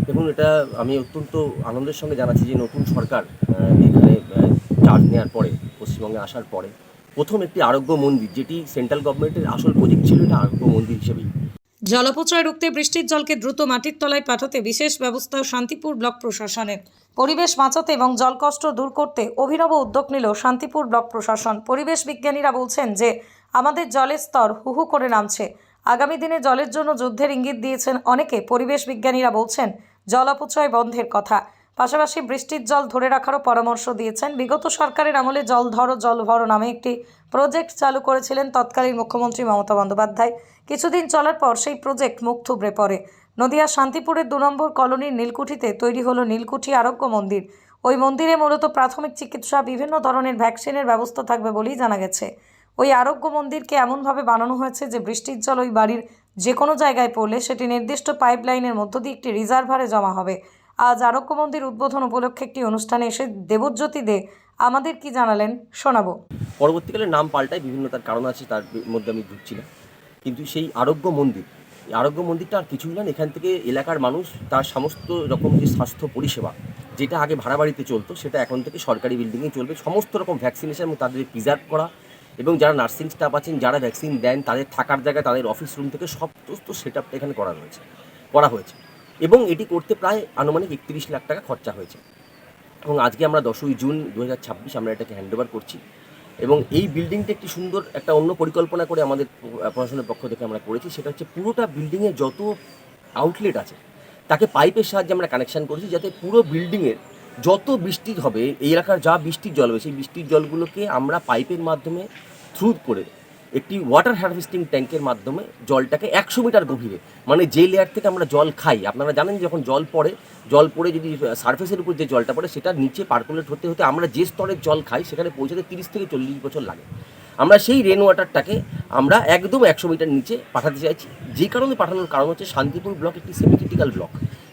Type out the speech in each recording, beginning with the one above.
দেখুন, এটা আমি অত্যন্ত আনন্দের সঙ্গে জানাচ্ছি যে নতুন সরকার এখানে চার্জ নেওয়ার পরে, পশ্চিমবঙ্গে আসার পরে প্রথম একটি আরোগ্য মন্দির, যেটি সেন্ট্রাল গভর্নমেন্টের আসল প্রজেক্ট ছিল, এটা আরোগ্য মন্দির হিসেবেই। জলপচয় রুখতে বৃষ্টির জলকে দ্রুত মাটির তলায় পাঠাতে বিশেষ ব্যবস্থা শান্তিপুর ব্লক প্রশাসনের। পরিবেশ বাঁচাতে এবং জলকষ্ট দূর করতে অভিনব উদ্যোগ নিল শান্তিপুর ব্লক প্রশাসন। পরিবেশ বিজ্ঞানীরা বলছেন যে আমাদের জলের স্তর হু হু করে নামছে। আগামী দিনে জলের জন্য যুদ্ধের ইঙ্গিত দিয়েছেন অনেকে। পরিবেশ বিজ্ঞানীরা বলছেন জল অপচয় বন্ধের কথা, পাশাপাশি বৃষ্টির জল ধরে রাখারও পরামর্শ দিয়েছেন। বিগত সরকারের আমলে জল ধরো জল ভরো নামে একটি প্রজেক্ট চালু করেছিলেন তৎকালীন মুখ্যমন্ত্রী মমতা বন্দ্যোপাধ্যায়। কিছুদিন চলার পর সেই প্রজেক্ট মুখ থুবড়ে পড়ে। নদিয়া শান্তিপুরের 2 নম্বর কলোনির নীলকুঠিতে তৈরি হলো নীলকুঠি আরোগ্য মন্দির। ওই মন্দিরে মূলত প্রাথমিক চিকিৎসা, বিভিন্ন ধরনের ভ্যাকসিনের ব্যবস্থা থাকবে বলেই জানা গেছে। ওই আরোগ্য মন্দিরকে এমনভাবে বানানো হয়েছে যে বৃষ্টির জল ওই বাড়ির যে কোনো জায়গায় পড়লে সেটি নির্দিষ্ট পাইপলাইনের মধ্য দিয়ে একটি রিজার্ভারে জমা হবে। আজ আরোগ্য মন্দির উদ্বোধন উপলক্ষে একটি অনুষ্ঠানে এসে দেবজ্যোতি দে আমাদের কি জানালেন শোনাবো। পরবর্তীকালে নাম পাল্টায়, বিভিন্ন তার কারণ আছে, তার মধ্যে আমি ঢুকছি না। কিন্তু সেই আরোগ্য মন্দির, এই আরোগ্য মন্দিরটা আর কিছুই না, এখান থেকে এলাকার মানুষ তার সমস্ত রকম যে স্বাস্থ্য পরিষেবা, যেটা আগে ভাড়া বাড়িতে চলতো, সেটা এখন থেকে সরকারি বিল্ডিংয়ে চলবে। সমস্ত রকম ভ্যাকসিনেশন এবং তাদের প্রিজার্ভ করা, এবং যারা নার্সিং স্টাফ আছেন, যারা ভ্যাকসিন দেন, তাদের থাকার জায়গা, তাদের অফিস রুম থেকে সমস্ত সেট আপটা এখানে করা হয়েছে। এবং এটি করতে প্রায় আনুমানিক 31 লাখ টাকা খরচা হয়েছে। এবং আজকে আমরা 10ই জুন 2026 আমরা এটাকে হ্যান্ডওভার করছি। এবং এই বিল্ডিংটা একটি সুন্দর একটা অন্য পরিকল্পনা করে আমাদের প্রশাসনের পক্ষ থেকে আমরা করেছি। সেটা হচ্ছে পুরোটা বিল্ডিংয়ে যত আউটলেট আছে তাকে পাইপের সাহায্যে আমরা কানেকশান করেছি, যাতে পুরো বিল্ডিংয়ের যত বৃষ্টি হবে, এই এলাকার যা বৃষ্টির জল হবে, সেই বৃষ্টির জলগুলোকে আমরা পাইপের মাধ্যমে থ্রু করে একটি ওয়াটার হারভেস্টিং ট্যাঙ্কের মাধ্যমে জলটাকে 100 মিটার গভীরে, মানে যে লেয়ার থেকে আমরা জল খাই, আপনারা জানেন যখন জল পড়ে যদি সারফেসের উপর যে জলটা পড়ে, সেটা নিচে পার্কুলেট হতে হতে আমরা যে স্তরের জল খাই সেখানে পৌঁছাতে 30 থেকে 40 বছর লাগে। আমরা সেই রেন ওয়াটারটাকে আমরা একদম 100 মিটার নিচে পাঠাতে চাইছি। যে কারণে পাঠানোর কারণ হচ্ছে শান্তিপুর ব্লক একটি সেমি ক্রিটিক্যাল ব্লক।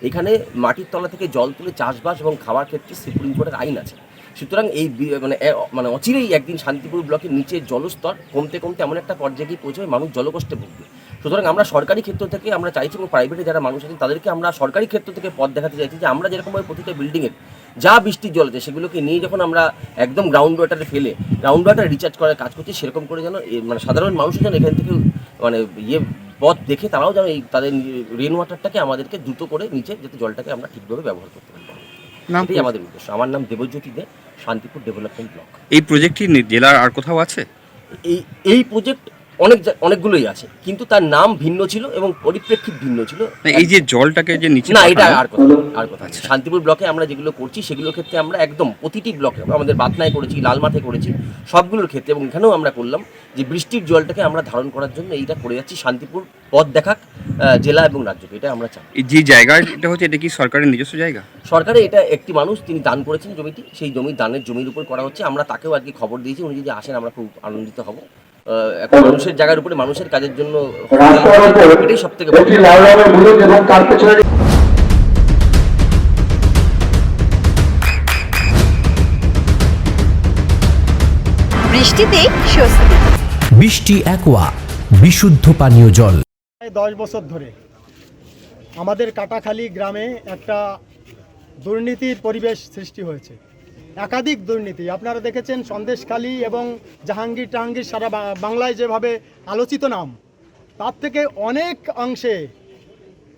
এখানে মাটির তলা থেকে জল তুলে চাষবাস এবং খাওয়ার ক্ষেত্রে সুপ্রিম কোর্টের আইন আছে। সুতরাং এই মানে অচিরেই একদিন শান্তিপুর ব্লকের নিচের জলস্তর কমতে কমতে এমন একটা পর্যায়ে গিয়ে পৌঁছবে মানুষ জলকষ্টে ভুগবে। সুতরাং আমরা সরকারি ক্ষেত্র থেকে আমরা চাইছি, এবং প্রাইভেটে যারা মানুষ আছেন তাদেরকে আমরা সরকারি ক্ষেত্র থেকে পথ দেখাতে চাইছি, যে আমরা যেরকমভাবে প্রতিটা বিল্ডিংয়ের যা বৃষ্টির জল আছে সেগুলোকে নিয়ে যখন আমরা একদম গ্রাউন্ড ওয়াটারে ফেলে গ্রাউন্ড ওয়াটার রিচার্জ করার কাজ করছি, সেরকম করে যেন মানে সাধারণ মানুষ যেন এখান থেকে মানে পথ দেখে তারাও যেন এই তাদের রেন ওয়াটারটাকে আমাদেরকে দ্রুত করে নিচে, যাতে জলটাকে আমরা ঠিকভাবে ব্যবহার করতে পারি। এটাই আমাদের উদ্দেশ্য। আমার নাম দেবজ্যোতি দে, শান্তিপুর ডেভেলপমেন্ট ব্লক। এই প্রজেক্টটি জেলার আর কোথাও আছে? এই প্রজেক্ট অনেকগুলোই আছে, কিন্তু তার নাম ভিন্ন ছিল এবং পরিপ্রেক্ষিত ভিন্ন ছিল। এই যে জলটাকে যে নিচে না, এটা আর কথা আছে। শান্তিপুর ব্লকে আমরা যেগুলো করছি সেগুলোর ক্ষেত্রে আমরা একদম প্রতিটি ব্লকে, আমাদের বাতনায় করেছি, লালমাথে করেছি, সবগুলোর ক্ষেত্রে, এবং এখানেও আমরা করলাম যে বৃষ্টির জলটাকে আমরা ধারণ করার জন্য এইটা করে যাচ্ছি। শান্তিপুর পথ দেখাক জেলা এবং রাজ্যকে, এটা আমরা চাই। যে জায়গাটা হচ্ছে, এটা কি সরকারের নিজস্ব জায়গা? সরকারে এটা একটি মানুষ তিনি দান করেছেন জমিটি, সেই জমির উপর করা হচ্ছে। আমরা তাকেও আর কি খবর দিয়েছি, উনি যদি আসেন আমরা খুব আনন্দিত হব। একটা মানুষের জায়গার উপরে মানুষের কাজের জন্য এটাই সব থেকে বৃষ্টিতে স্বস্তি। বৃষ্টি অ্যাকোয়া বিশুদ্ধ পানীয় জল। 10 বছর ধরে আমাদের কাটাখালী গ্রামে একটা দুর্নীতির পরিবেশ সৃষ্টি হয়েছে। একাধিক দুর্নীতি আপনারা দেখেছেন, সন্দেশখালী এবং জাহাঙ্গীর সারা বাংলায় যেভাবে আলোচিত নাম, তার থেকে অনেক অংশে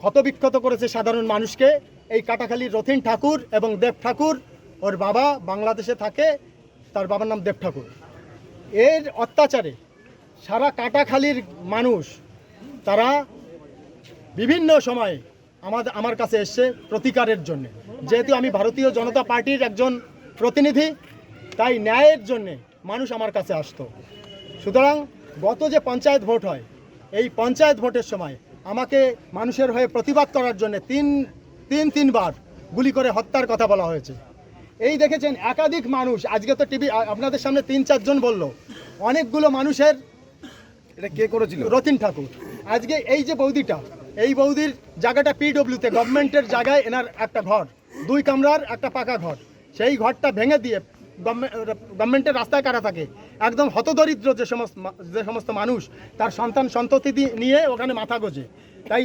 ক্ষতবিক্ষত করেছে সাধারণ মানুষকে। এই কাটাখালীর রথীন ঠাকুর এবং দেব ঠাকুর, ওর বাবা বাংলাদেশে থাকে, তার বাবার নাম দেব ঠাকুর। এর অত্যাচারে সারা কাটাখালীর মানুষ তারা বিভিন্ন সময়ে আমার কাছে এসছে প্রতিকারের জন্য। যেহেতু আমি ভারতীয় জনতা পার্টির একজন প্রতিনিধি, তাই ন্যায়ের জন্যে মানুষ আমার কাছে আসতো। সুতরাং গত যে পঞ্চায়েত ভোট হয়, এই পঞ্চায়েত ভোটের সময় আমাকে মানুষের হয়ে প্রতিবাদ করার জন্য তিনবার গুলি করে হত্যার কথা বলা হয়েছে। এই দেখেছেন একাধিক মানুষ, আজকে তো টিভি আপনাদের সামনে 3-4 জন বললো, অনেকগুলো মানুষের। এটা কে করেছিল? রতিন ঠাকুর। আজকে এই যে বৌদিটা, এই বৌদির জায়গাটা পিডব্লিউতে গভর্নমেন্টের জায়গায় এনার একটা ঘর, 2 কামরার একটা পাকা ঘর, সেই ঘরটা ভেঙে দিয়ে গভর্নমেন্টের রাস্তায় কারা থাকে, একদম হতদরিদ্র যে সমস্ত মানুষ তার সন্তান সন্ততি নিয়ে ওখানে মাথা গোজে। তাই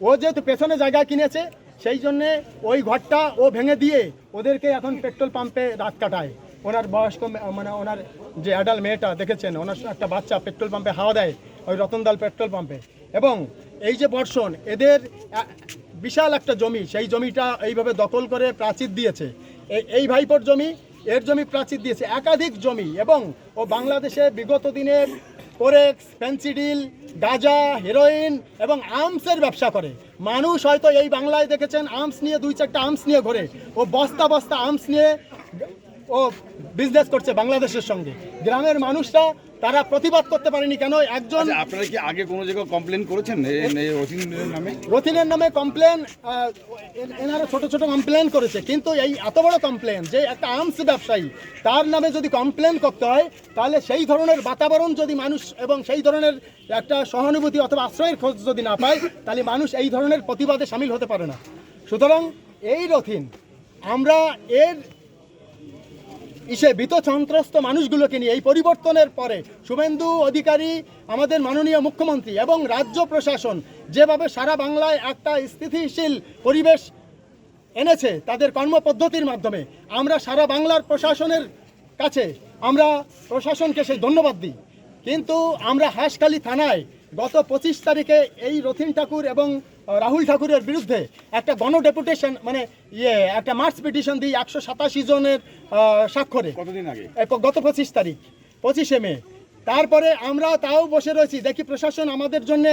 ও যেহেতু পেছনে জায়গা কিনেছে, সেই জন্যে ওই ঘরটা ও ভেঙে দিয়ে ওদেরকে এখন পেট্রোল পাম্পে রাত কাটায়। ওনার বয়স্ক মানে ওনার যে অ্যাডাল্ট মেয়েটা দেখেছেন, ওনার একটা বাচ্চা পেট্রোল পাম্পে হাওয়া দেয়, ওই রতনদাল পেট্রোল পাম্পে। এবং এই যে বর্ষণ, এদের বিশাল একটা জমি, সেই জমিটা এইভাবে দখল করে প্রাচীর দিয়েছে। এই ভাইপোর জমি, এর জমি প্রাচীর দিয়েছে, একাধিক জমি। এবং ও বাংলাদেশে বিগত দিনে কোরেক্স, ফেন্সিডিল, গাঁজা, হেরোইন এবং আর্মসের ব্যবসা করে। মানুষ হয়তো এই বাংলায় দেখেছেন আর্মস নিয়ে 2-4টা আর্মস নিয়ে ঘোরে, ও বস্তা বস্তা আর্মস নিয়ে ও বিজনেস করছে বাংলাদেশের সঙ্গে। গ্রামের মানুষরা তারা প্রতিবাদ করতে পারেনি কেন? একজন আপনারা কি আগে কোনো জায়গায় কমপ্লেন করেছেন রতিনের নামে? রতিনের নামে কমপ্লেন, এনারা ছোট ছোট কমপ্লেন করেছে, কিন্তু এই এত বড় কমপ্লেন যে একটা আর্মস ব্যবসায়ী, তার নামে যদি কমপ্লেন করতে হয়, তাহলে সেই ধরনের বাতাবরণ যদি মানুষ এবং সেই ধরনের একটা সহানুভূতি অথবা আশ্রয়ের খোঁজ যদি না পায়, তাহলে মানুষ এই ধরনের প্রতিবাদে সামিল হতে পারে না। সুতরাং এই রথিন, আমরা এর ভীত সন্ত্রস্ত মানুষগুলোকে নিয়ে এই পরিবর্তনের পরে শুভেন্দু অধিকারী, আমাদের মাননীয় মুখ্যমন্ত্রী এবং রাজ্য প্রশাসন যেভাবে সারা বাংলায় একটা স্থিতিশীল পরিবেশ এনেছে তাদের কর্মপদ্ধতির মাধ্যমে, আমরা সারা বাংলার প্রশাসনের কাছে আমরা প্রশাসনকে সেই ধন্যবাদ দিই। কিন্তু আমরা হাঁসখালি থানায় গত 25 তারিখে এই রথিন ঠাকুর এবং রাহুল ঠাকুরের বিরুদ্ধে একটা গণ ডেপুটেশন মানে একটা মার্চ পিটিশন দিই 187 জনের স্বাক্ষরে। কতদিন আগে? গত 25 তারিখ, 25শে মে। তারপরে আমরা তাও বসে রয়েছি, দেখি প্রশাসন আমাদের জন্য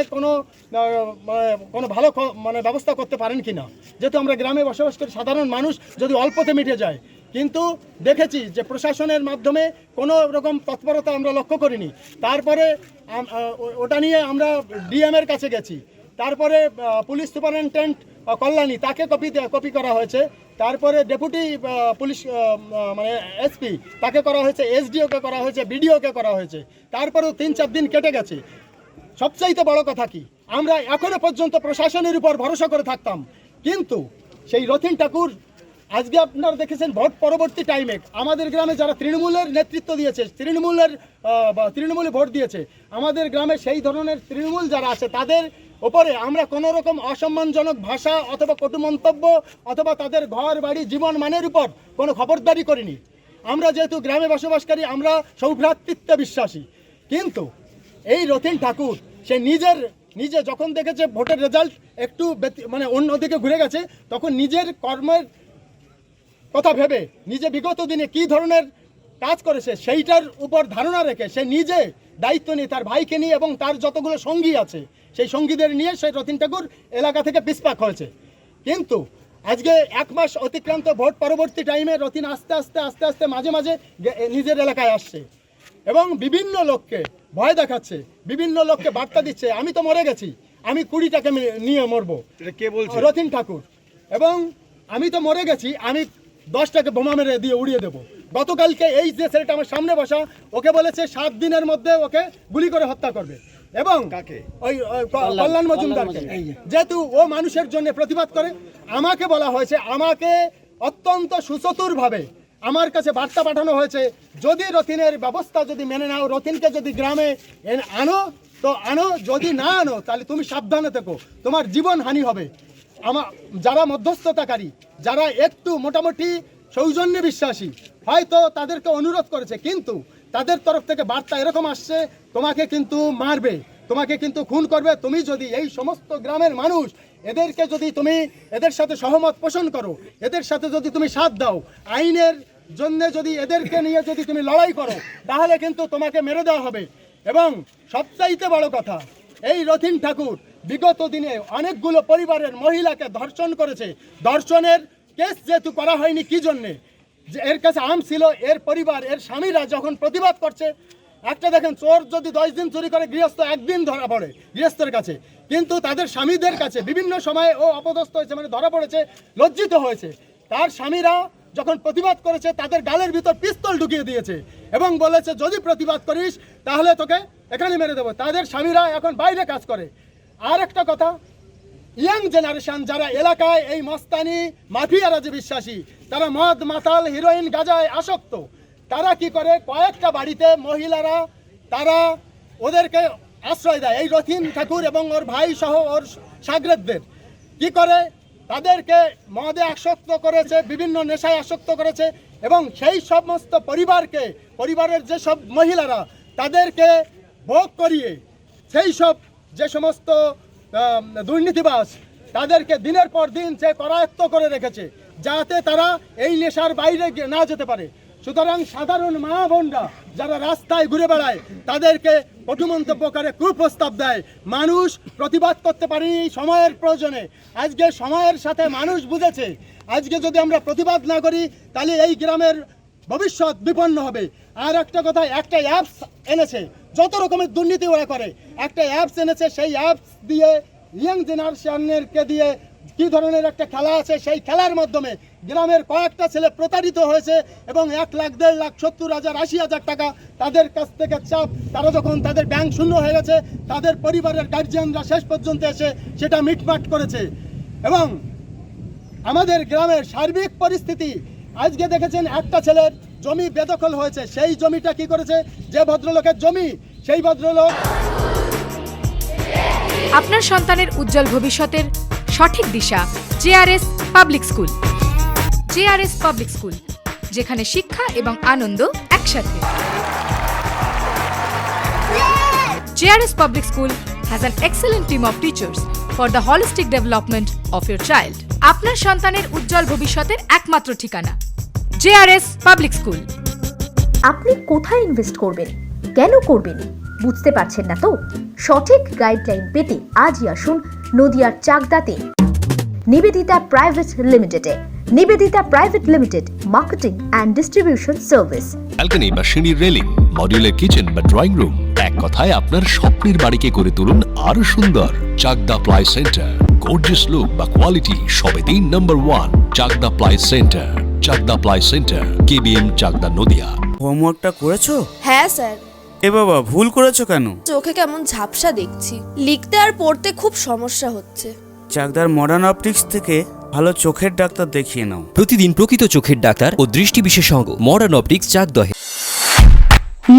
কোনো ভালো মানে ব্যবস্থা করতে পারেন কি না, যেহেতু আমরা গ্রামে বসবাস করি, সাধারণ মানুষ যদি অল্পতে মিটে যায়। কিন্তু দেখেছি যে প্রশাসনের মাধ্যমে কোনো রকম তৎপরতা আমরা লক্ষ্য করিনি। তারপরে ওটা নিয়ে আমরা ডিএমের কাছে গেছি, তারপরে পুলিশ সুপারিনটেন্ডেন্ট কল্যাণী, তাকে কপি করা হয়েছে, তারপরে ডেপুটি পুলিশ মানে এসপি, তাকে করা হয়েছে, এসডিওকে করা হয়েছে, বিডিওকে করা হয়েছে। তারপরেও 3-4 দিন কেটে গেছে। সবচাইতে বড় কথা কি, আমরা এখনো পর্যন্ত প্রশাসনের উপর ভরসা করে থাকতাম, কিন্তু সেই রথিন ঠাকুর আজকে আপনারা দেখেছেন ভোট পরবর্তী টাইমে আমাদের গ্রামে যারা তৃণমূলের নেতৃত্ব দিয়েছে, তৃণমূলে ভোট দিয়েছে, আমাদের গ্রামে সেই ধরনের তৃণমূল যারা আছে তাদের ওপরে আমরা কোনো রকম অসম্মানজনক ভাষা অথবা কটু মন্তব্য অথবা তাদের ঘর বাড়ি জীবন মানের উপর কোনো খবরদারি করিনি। আমরা যেহেতু গ্রামে বসবাসকারী, আমরা সৌভ্রাতৃত্বে বিশ্বাসী। কিন্তু এই রথিন ঠাকুর সে নিজে যখন দেখেছে ভোটের রেজাল্ট একটু মানে অন্যদিকে ঘুরে গেছে, তখন নিজের কর্মের কথা ভেবে নিজে বিগত দিনে কি ধরনের কাজ করেছে সেইটার উপর ধারণা রেখে সে নিজে দায়িত্ব নিয়ে তার ভাইকে নিয়ে এবং তার যতগুলো সঙ্গী আছে সেই সঙ্গীদের নিয়ে সেই রথিন ঠাকুর এলাকা থেকে পিছপাক হয়েছে। কিন্তু আজকে 1 মাস অতিক্রান্ত ভোট পরবর্তী টাইমে রথিন আস্তে আস্তে মাঝে মাঝে নিজের এলাকায় আসছে এবং বিভিন্ন লোককে ভয় দেখাচ্ছে, বিভিন্ন লোককে বার্তা দিচ্ছে আমি তো মরে গেছি, আমি 20টাকে নিয়ে মরবো। এটা কে বলছে? রথিন ঠাকুর। এবং আমি তো মরে গেছি, আমি 10টাকে বোমা মেরে দিয়ে উড়িয়ে দেবো। গতকালকে এই যে ছেলেটা আমার সামনে বসা, ওকে বলেছে 7 দিনের মধ্যে ওকে গুলি করে হত্যা করবে। এবং ওই কল্যাণ মজুমদারকে, যেহেতু ও মানুষের জন্য প্রতিবাদ করে, আমাকে বলা হয়েছে, আমাকে অত্যন্ত সুচতুরভাবে আমার কাছে বার্তা পাঠানো হয়েছে, যদি রথিনের ব্যবস্থা যদি মেনে নাও, রথিনকে যদি গ্রামে আনো তো আনো, যদি না আনো তাহলে তুমি সাবধানে থেকো, তোমার জীবন হানি হবে। যারা মধ্যস্থতাকারী, যারা একটু মোটামুটি সৌজন্যে বিশ্বাসী, হয়তো তাদেরকে অনুরোধ করেছে, কিন্তু তাদের তরফ থেকে বার্তা এরকম আসছে, তোমাকে কিন্তু মারবে, তোমাকে কিন্তু খুন করবে, তুমি যদি এই সমস্ত গ্রামের মানুষ এদেরকে যদি তুমি এদের সাথে সহমত পোষণ করো, এদের সাথে যদি তুমি সাথ দাও, আইনের জন্য যদি এদেরকে নিয়ে যদি তুমি লড়াই করো, তাহলে কিন্তু তোমাকে মেরে দেওয়া হবে। এবং সবচাইতে বড় কথা, এই রথিন ঠাকুর বিগত দিনে অনেকগুলো পরিবারের মহিলাকে ধর্ষণ করেছে। ধর্ষণের কেস যেহেতু করা হয়নি, কি জন্যে? যে এর কাছে আম ছিল, এর পরিবার, এর স্বামীরা যখন প্রতিবাদ করছে, একটা দেখেন চোর যদি 10 দিন চুরি করে, গৃহস্থ 1 দিন ধরা পড়ে গৃহস্থের কাছে, কিন্তু তাদের স্বামীদের কাছে বিভিন্ন সময়ে ও অপদস্থ হয়েছে, মানে ধরা পড়েছে, লজ্জিত হয়েছে। তার স্বামীরা যখন প্রতিবাদ করেছে তাদের গালের ভিতর পিস্তল ঢুকিয়ে দিয়েছে এবং বলেছে যদি প্রতিবাদ করিস তাহলে তোকে এখানে মেরে দেবো। তাদের স্বামীরা এখন বাইরে কাজ করে। আর একটা কথা, ইয়াং জেনারেশন যারা এলাকায় এই মস্তানি মাফিয়ারা যে বিশ্বাসী, তারা মদ মাতাল হিরোইন গাঁজায় আসক্ত, তারা কি করে, কয়েকটা বাড়িতে মহিলারা তারা ওদেরকে আশ্রয় দেয়, এই রথিন ঠাকুর এবং ওর ভাই সহ ওর সাগরেদদের। কি করে, তাদেরকে মদে আসক্ত করেছে, বিভিন্ন নেশায় আসক্ত করেছে এবং সেই সমস্ত পরিবারের যেসব মহিলারা তাদেরকে ভোগ করিয়ে সেই সব যে সমস্ত দুর্নীতিবাজ তাদেরকে দিনের পর দিন সে করায়ত্ত করে রেখেছে যাতে তারা এই নেশার বাইরে না যেতে পারে। সুতরাং সাধারণ মা বোনরা যারা রাস্তায় ঘুরে বেড়ায় তাদেরকে কটু মন্তব্য করে কুপ্রস্তাব দেয়। মানুষ প্রতিবাদ করতে পারেনি সময়ের প্রয়োজনে, আজকে সময়ের সাথে মানুষ বুঝেছে। আজকে যদি আমরা প্রতিবাদ না করি তাহলে এই গ্রামের ভবিষ্যৎ বিপন্ন হবে। আর একটা কথা, একটা অ্যাপস এনেছে, যত রকমের দুর্নীতি ওরা করে, একটা অ্যাপস এনেছে, সেই অ্যাপস দিয়ে ইয়াং জেনারেশনকে দিয়ে কী ধরনের একটা খেলা আছে, সেই খেলার মাধ্যমে গ্রামের কয়েকটা ছেলে প্রতারিত হয়েছে এবং 1 লাখ 1.5 লাখ 70,000 80,000 টাকা তাদের কাছ থেকে চাপ, তারা যখন তাদের ব্যাংক শূন্য হয়ে গেছে তাদের পরিবারের গার্জিয়ানরা শেষ পর্যন্ত এসে সেটা মিটমাট করেছে। এবং আমাদের গ্রামের সার্বিক পরিস্থিতি আজকে দেখেছেন, একটা ছেলের জমি বেদখল হয়েছে, সেই জমিটা কি করেছে, যে ভদ্রলোকের জমি সেই ভদ্রলোক। আপনার সন্তানের উজ্জ্বল ভবিষ্যতের সঠিক দিশা JRS public school. JRS public school, যেখানে শিক্ষা এবং আনন্দ একসাথে। JRS public school has an excellent team of teachers for the holistic development of your child. আপনার সন্তানের উজ্জ্বল ভবিষ্যতের একমাত্র ঠিকানা জেআরএস পাবলিক স্কুল। আপনি কোথায় ইনভেস্ট করবেন, কেন করবেন, বুঝতে পারছেন না তো? সঠিক গাইডলাইন পেতে আজই আসুন নদিয়ার চাকদাতে নিবেদিতা প্রাইভেট লিমিটেডে। Nivedita private limited, marketing and distribution service. Balcony বা সিঁড়ির রেলিং, মডিউলার কিচেন বা ড্রয়িং রুম, এক কথায় আপনার স্বপ্নের বাড়িকে করে তুলুন আরো সুন্দর। Chakdah ply centre, gorgeous look বা কোয়ালিটি সবে 3 number 1 Chakdah ply centre. Chakdah ply centre, KBM, Chakdah, Nadia. হোমওয়ার্কটা করেছো? হ্যাঁ স্যার। এ বাবা, ভুল করেছো কেন? চোখে কেমন ঝাপসা দেখছি, লিখতে আর পড়তে খুব সমস্যা হচ্ছে। চাকদার মডার্ন অপটিক্স থেকে ভালো চোখের ডাক্তার দেখিয়ে নাও। প্রতিদিন প্রকৃত চোখের ডাক্তার ও দৃষ্টি বিশেষজ্ঞ মডার্ন অপটিক্স চাকদহে।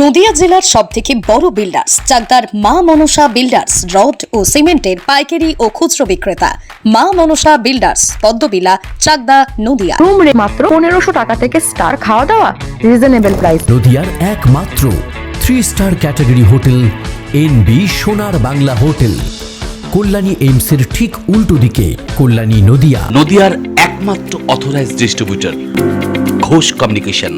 নদিয়া জেলার সবথেকে বড় বিল্ডার্স চাকদার মা মনসা বিল্ডার্স, রড ও সিমেন্টের পাইকারি ও খুচরো বিক্রেতা। মা মনসা বিল্ডার্স, পদ্মবিলা, চাকদা, নদিয়া। রুম রে মাত্র 1500 টাকা থেকে স্টার, খাওয়া দাওয়া রিজনেবল প্রাইস। নদিয়ার একমাত্র 3 স্টার ক্যাটাগরি হোটেল এনবি সোনার বাংলা হোটেল, কল্যাণী এইমসের ঠিক উল্টো দিকে, কল্যাণী, নদিয়া। নদিয়ার একমাত্র অথরাইজড ডিস্ট্রিবিউটর ঘোষ কমিউনিকেশন।